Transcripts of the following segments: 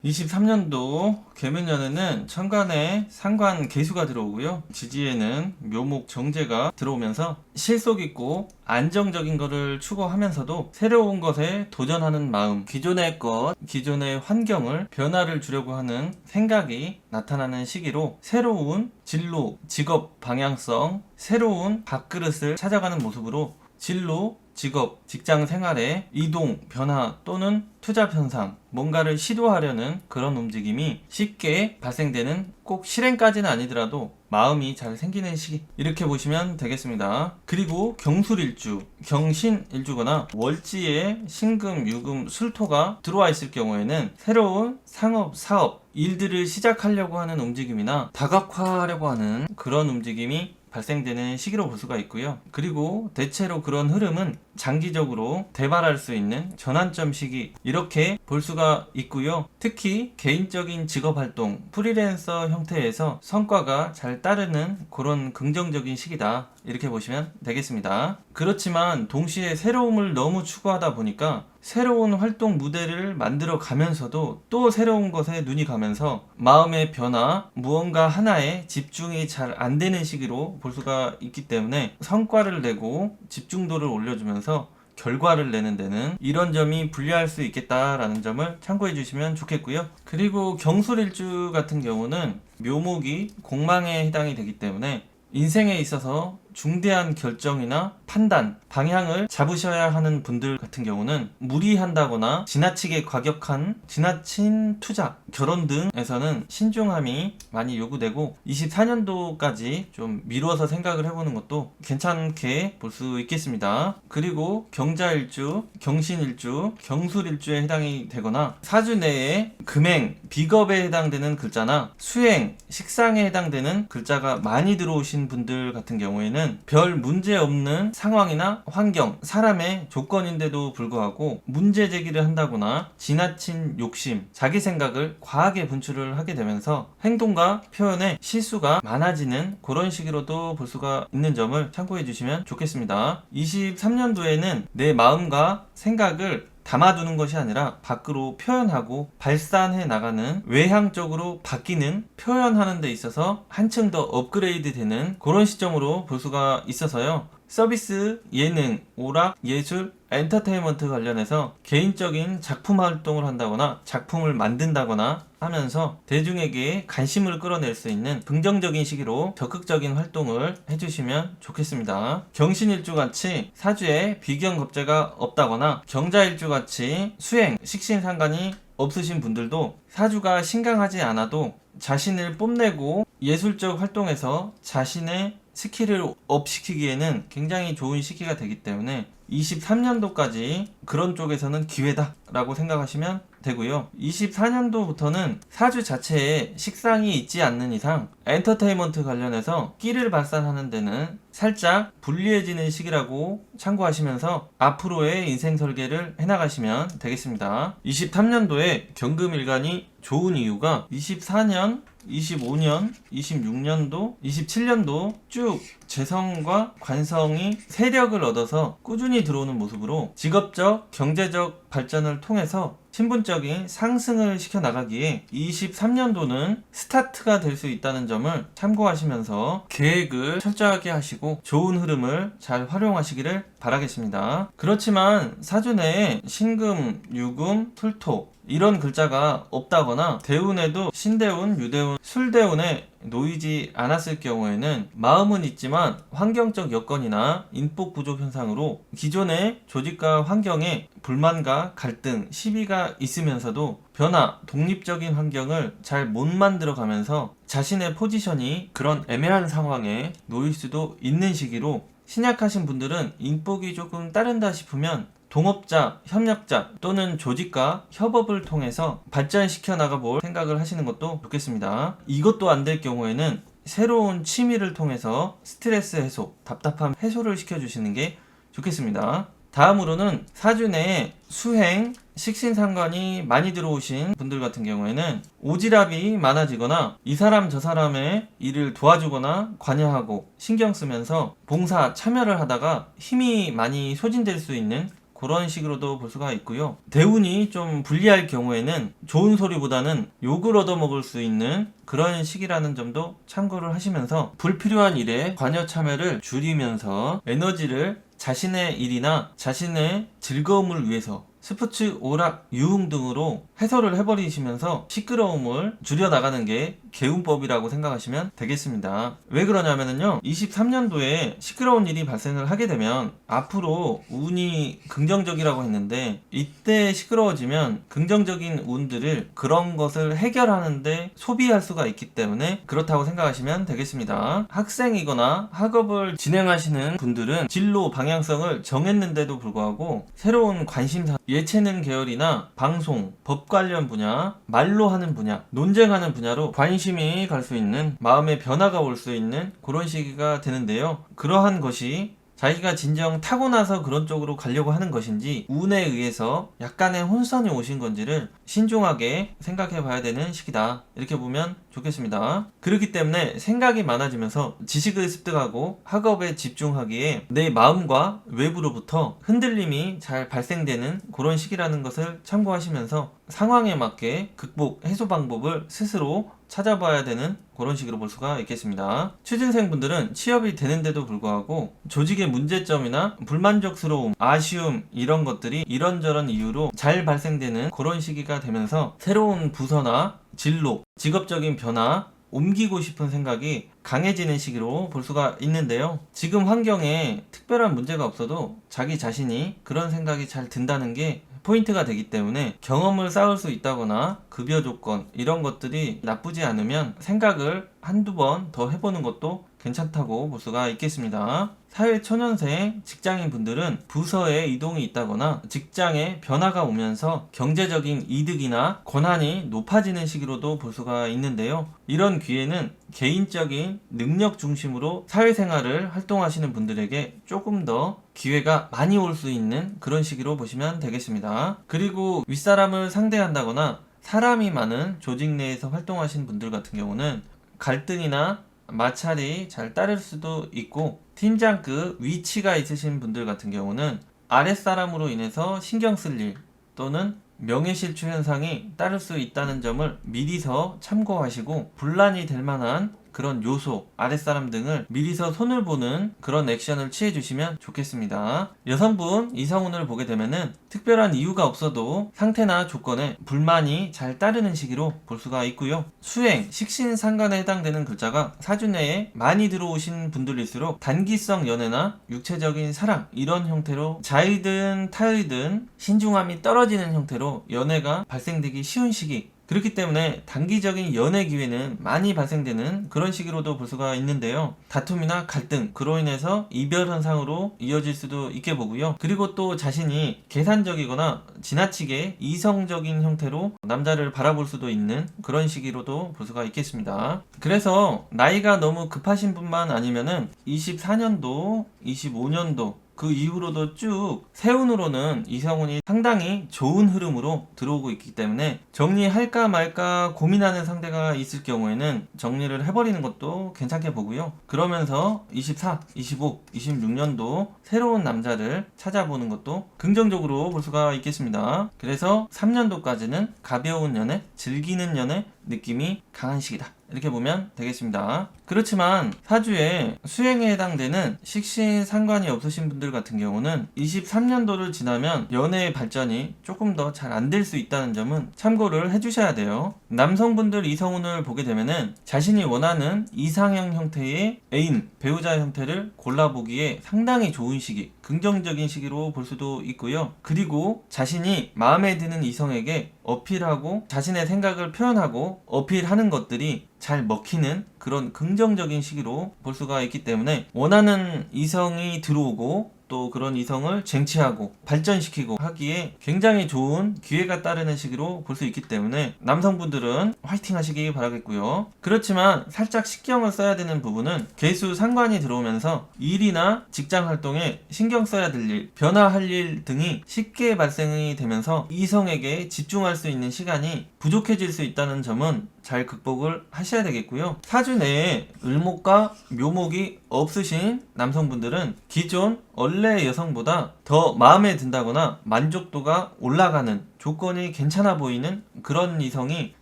23년도 개묘년에는 천간에 상관 계수가 들어오고요. 지지에는 묘목 정제가 들어오면서 실속 있고 안정적인 것을 추구하면서도 새로운 것에 도전하는 마음, 기존의 것, 기존의 환경을 변화를 주려고 하는 생각이 나타나는 시기로 새로운 진로, 직업 방향성, 새로운 밥그릇을 찾아가는 모습으로 진로, 직업, 직장 생활의 이동, 변화 또는 투자 현상, 뭔가를 시도하려는 그런 움직임이 쉽게 발생되는, 꼭 실행까지는 아니더라도 마음이 잘 생기는 시기, 이렇게 보시면 되겠습니다. 그리고 경술일주, 경신일주거나 월지에 신금, 유금, 술토가 들어와 있을 경우에는 새로운 상업, 사업, 일들을 시작하려고 하는 움직임이나 다각화하려고 하는 그런 움직임이 발생되는 시기로 볼 수가 있고요. 그리고 대체로 그런 흐름은 장기적으로 대발할 수 있는 전환점 시기, 이렇게 볼 수가 있고요. 특히 개인적인 직업활동, 프리랜서 형태에서 성과가 잘 따르는 그런 긍정적인 시기다, 이렇게 보시면 되겠습니다. 그렇지만 동시에 새로움을 너무 추구하다 보니까 새로운 활동 무대를 만들어 가면서도 또 새로운 것에 눈이 가면서 마음의 변화, 무언가 하나에 집중이 잘 안 되는 시기로 볼 수가 있기 때문에 성과를 내고 집중도를 올려주면서 결과를 내는 데는 이런 점이 불리할 수 있겠다라는 점을 참고해 주시면 좋겠고요. 그리고 경술일주 같은 경우는 묘목이 공망에 해당이 되기 때문에 인생에 있어서 중대한 결정이나 판단, 방향을 잡으셔야 하는 분들 같은 경우는 무리한다거나 지나치게 과격한 지나친 투자, 결혼 등에서는 신중함이 많이 요구되고 24년도까지 좀 미루어서 생각을 해보는 것도 괜찮게 볼 수 있겠습니다. 그리고 경자일주, 경신일주, 경술일주에 해당이 되거나 사주 내에 금행, 비겁에 해당되는 글자나 수행, 식상에 해당되는 글자가 많이 들어오신 분들 같은 경우에는 별 문제 없는 상황이나 환경, 사람의 조건인데도 불구하고 문제 제기를 한다거나 지나친 욕심, 자기 생각을 과하게 분출을 하게 되면서 행동과 표현에 실수가 많아지는 그런 시기로도 볼 수가 있는 점을 참고해 주시면 좋겠습니다. 23년도에는 내 마음과 생각을 담아두는 것이 아니라 밖으로 표현하고 발산해 나가는, 외향적으로 바뀌는, 표현하는 데 있어서 한층 더 업그레이드 되는 그런 시점으로 볼 수가 있어서요. 서비스, 예능, 오락, 예술, 엔터테인먼트 관련해서 개인적인 작품 활동을 한다거나 작품을 만든다거나 하면서 대중에게 관심을 끌어낼 수 있는 긍정적인 시기로 적극적인 활동을 해주시면 좋겠습니다. 경신일주같이 사주에 비견겁재가 없다거나 경자일주같이 수행, 식신상관이 없으신 분들도 사주가 신강하지 않아도 자신을 뽐내고 예술적 활동에서 자신의 스킬을 업시키기에는 굉장히 좋은 시기가 되기 때문에 23년도까지 그런 쪽에서는 기회다 라고 생각하시면 되고요. 24년도부터는 사주 자체에 식상이 있지 않는 이상 엔터테인먼트 관련해서 끼를 발산하는 데는 살짝 불리해지는 시기라고 참고하시면서 앞으로의 인생 설계를 해나가시면 되겠습니다. 23년도에 경금일간이 좋은 이유가 24년, 25년, 26년도, 27년도 쭉 재성과 관성이 세력을 얻어서 꾸준히 들어오는 모습으로 직업적, 경제적 발전을 통해서 신분적인 상승을 시켜나가기에 23년도는 스타트가 될 수 있다는 점을 참고하시면서 계획을 철저하게 하시고 좋은 흐름을 잘 활용하시기를 바라겠습니다. 그렇지만 사주 내에 신금, 유금, 술토 이런 글자가 없다거나 대운에도 신대운, 유대운, 술대운에 놓이지 않았을 경우에는 마음은 있지만 환경적 여건이나 인복 부족 현상으로 기존의 조직과 환경에 불만과 갈등, 시비가 있으면서도 변화, 독립적인 환경을 잘 못 만들어 가면서 자신의 포지션이 그런 애매한 상황에 놓일 수도 있는 시기로, 신약하신 분들은 인복이 조금 따른다 싶으면 동업자, 협력자 또는 조직과 협업을 통해서 발전시켜 나가볼 생각을 하시는 것도 좋겠습니다. 이것도 안 될 경우에는 새로운 취미를 통해서 스트레스 해소, 답답함 해소를 시켜주시는 게 좋겠습니다. 다음으로는 사주 내에 수행, 식신상관이 많이 들어오신 분들 같은 경우에는 오지랖이 많아지거나 이 사람 저 사람의 일을 도와주거나 관여하고 신경 쓰면서 봉사, 참여를 하다가 힘이 많이 소진될 수 있는 그런 식으로도 볼 수가 있고요. 대운이 좀 불리할 경우에는 좋은 소리보다는 욕을 얻어먹을 수 있는 그런 시기라는 점도 참고를 하시면서 불필요한 일에 관여 참여를 줄이면서 에너지를 자신의 일이나 자신의 즐거움을 위해서 스포츠, 오락, 유흥 등으로 해소를 해버리시면서 시끄러움을 줄여나가는 게 개운법이라고 생각하시면 되겠습니다. 왜 그러냐면요, 23년도에 시끄러운 일이 발생을 하게 되면 앞으로 운이 긍정적이라고 했는데, 이때 시끄러워지면 긍정적인 운들을 그런 것을 해결하는데 소비할 수가 있기 때문에 그렇다고 생각하시면 되겠습니다. 학생이거나 학업을 진행하시는 분들은 진로 방향성을 정했는데도 불구하고 새로운 관심사, 예체능 계열이나 방송, 법 관련 분야, 말로 하는 분야, 논쟁하는 분야로 관심이 갈 수 있는, 마음의 변화가 올 수 있는 그런 시기가 되는데요. 그러한 것이 자기가 진정 타고나서 그런 쪽으로 가려고 하는 것인지 운에 의해서 약간의 혼선이 오신 건지를 신중하게 생각해 봐야 되는 시기다, 이렇게 보면 좋겠습니다. 그렇기 때문에 생각이 많아지면서 지식을 습득하고 학업에 집중하기에 내 마음과 외부로부터 흔들림이 잘 발생되는 그런 시기라는 것을 참고하시면서 상황에 맞게 극복, 해소 방법을 스스로 찾아봐야 되는 그런 식으로 볼 수가 있겠습니다. 취준생분들은 취업이 되는데도 불구하고 조직의 문제점이나 불만족스러움, 아쉬움, 이런 것들이 이런저런 이유로 잘 발생되는 그런 시기가 되면서 새로운 부서나 진로, 직업적인 변화, 옮기고 싶은 생각이 강해지는 시기로 볼 수가 있는데요. 지금 환경에 특별한 문제가 없어도 자기 자신이 그런 생각이 잘 든다는 게 포인트가 되기 때문에 경험을 쌓을 수 있다거나 급여 조건, 이런 것들이 나쁘지 않으면 생각을 한두 번 더 해보는 것도 괜찮다고 볼 수가 있겠습니다. 사회초년생 직장인 분들은 부서에 이동이 있다거나 직장에 변화가 오면서 경제적인 이득이나 권한이 높아지는 시기로도 볼 수가 있는데요. 이런 기회는 개인적인 능력 중심으로 사회생활을 활동하시는 분들에게 조금 더 기회가 많이 올 수 있는 그런 시기로 보시면 되겠습니다. 그리고 윗사람을 상대한다거나 사람이 많은 조직 내에서 활동하시는 분들 같은 경우는 갈등이나 마찰이 잘 따를 수도 있고, 팀장급 위치가 있으신 분들 같은 경우는 아랫사람으로 인해서 신경 쓸 일 또는 명예실추 현상이 따를 수 있다는 점을 미리서 참고하시고, 분란이 될 만한 그런 요소, 아랫사람 등을 미리서 손을 보는 그런 액션을 취해 주시면 좋겠습니다. 여성분 이성운을 보게 되면은 특별한 이유가 없어도 상태나 조건에 불만이 잘 따르는 시기로 볼 수가 있고요. 수행, 식신상관에 해당되는 글자가 사주 내에 많이 들어오신 분들일수록 단기성 연애나 육체적인 사랑, 이런 형태로 자의든 타의든 신중함이 떨어지는 형태로 연애가 발생되기 쉬운 시기, 그렇기 때문에 단기적인 연애 기회는 많이 발생되는 그런 시기로도 볼 수가 있는데요. 다툼이나 갈등, 그로 인해서 이별 현상으로 이어질 수도 있게 보고요. 그리고 또 자신이 계산적이거나 지나치게 이성적인 형태로 남자를 바라볼 수도 있는 그런 시기로도 볼 수가 있겠습니다. 그래서 나이가 너무 급하신 분만 아니면은 24년도, 25년도 그 이후로도 쭉 세운으로는 이성운이 상당히 좋은 흐름으로 들어오고 있기 때문에 정리할까 말까 고민하는 상대가 있을 경우에는 정리를 해버리는 것도 괜찮게 보고요. 그러면서 24, 25, 26년도 새로운 남자를 찾아보는 것도 긍정적으로 볼 수가 있겠습니다. 그래서 3년도까지는 가벼운 연애, 즐기는 연애 느낌이 강한 시기다, 이렇게 보면 되겠습니다. 그렇지만 사주에 수행에 해당되는 식신 상관이 없으신 분들 같은 경우는 23년도를 지나면 연애의 발전이 조금 더 잘 안 될 수 있다는 점은 참고를 해주셔야 돼요. 남성분들 이성운을 보게 되면은 자신이 원하는 이상형 형태의 애인, 배우자 형태를 골라보기에 상당히 좋은 시기, 긍정적인 시기로 볼 수도 있고요. 그리고 자신이 마음에 드는 이성에게 어필하고 자신의 생각을 표현하고 어필하는 것들이 잘 먹히는 그런 긍정적인 시기로 볼 수가 있기 때문에 원하는 이성이 들어오고 또 그런 이성을 쟁취하고 발전시키고 하기에 굉장히 좋은 기회가 따르는 시기로 볼 수 있기 때문에 남성분들은 화이팅 하시기 바라겠고요. 그렇지만 살짝 신경을 써야 되는 부분은 개수 상관이 들어오면서 일이나 직장 활동에 신경 써야 될 일, 변화할 일 등이 쉽게 발생이 되면서 이성에게 집중할 수 있는 시간이 부족해질 수 있다는 점은 잘 극복을 하셔야 되겠고요. 사주 내에 을목과 묘목이 없으신 남성분들은 기존 원래 여성보다 더 마음에 든다거나 만족도가 올라가는 조건이 괜찮아 보이는 그런 이성이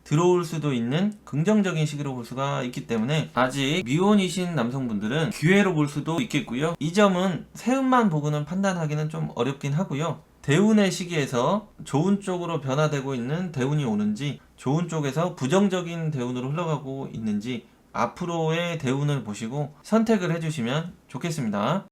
들어올 수도 있는 긍정적인 시기로 볼 수가 있기 때문에 아직 미혼이신 남성분들은 기회로 볼 수도 있겠고요. 이 점은 세운만 보고는 판단하기는 좀 어렵긴 하고요. 대운의 시기에서 좋은 쪽으로 변화되고 있는 대운이 오는지, 좋은 쪽에서 부정적인 대운으로 흘러가고 있는지 앞으로의 대운을 보시고 선택을 해주시면 좋겠습니다.